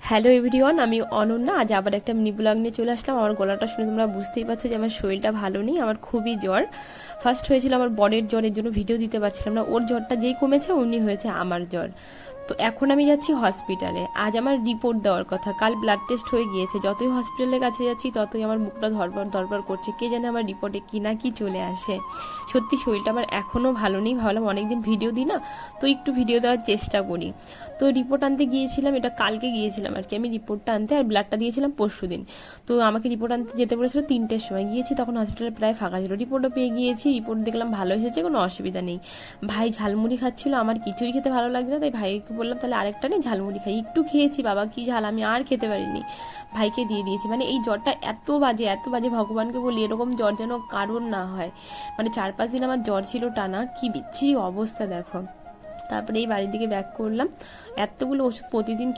Hello everyone, আমি অনন্যা। আজ আবার একটা মিনি ব্লগ নিয়ে চলে আসলাম। আমার গলাটা শুনে তোমরা বুঝতেই পারছো যে আমার শরীরটা ভালো নেই, আমার খুবই জ্বর। ফার্স্ট হয়েছিল আমার বরের জ্বর, এর জন্য ভিডিও দিতে পারছিলাম না। ওর জ্বরটা যেই কমেছে অমনি হয়েছে আমার জ্বর। তো এখন আমি যাচ্ছি হসপিটালে। আজ আমার রিপোর্ট দেওয়ার কথা, কাল ব্লাড টেস্ট হয়ে গিয়েছে। যতই হসপিটালের কাছে যাচ্ছি ততই আমার বুকটা ধরপড় ধরপড় করছে, কে জানে আমার রিপোর্টে কি না কি চলে আসে। সত্যি শরীরটা আমার এখনও ভালো নেই। ভাবলাম অনেকদিন ভিডিও দিই না, তো একটু ভিডিও দেওয়ার চেষ্টা করি। তো রিপোর্ট আনতে গিয়েছিলাম, এটা কালকে গিয়েছিলাম আর কি আমি রিপোর্টটা আনতে, আর ব্লাডটা দিয়েছিলাম পরশুদিন। তো আমাকে রিপোর্ট আনতে যেতে বলেছিল 3টের সময়। গিয়েছি, তখন হসপিটালে প্রায় ফাঁকা ছিল। রিপোর্টও পেয়ে গিয়েছি, রিপোর্ট দেখলাম ভালো এসেছে, কোনো অসুবিধা নেই। ভাই ঝালমুড়ি খাচ্ছিল, আমার কিছুই খেতে ভালো লাগছে না, তাই ভাইকে বললাম তাহলে আরেকটা নেই, ঝালমুড়ি খাই। একটু খেয়েছি, বাবা কি ঝাল, আমি আর খেতে পারিনি, ভাইকে দিয়ে দিয়েছি। মানে এই জ্বরটা এত বাজে এত বাজে, ভগবানকে বলি এরকম জ্বর যেন কারণ না হয়। মানে 4-5 দিন আমার জ্বর ছিল টানা, কি বিচ্ছিরি অবস্থা দেখো। তারপরে এই বাড়ির দিকে ব্যাক করলাম। এতগুলো ওষুধ প্রতিদিন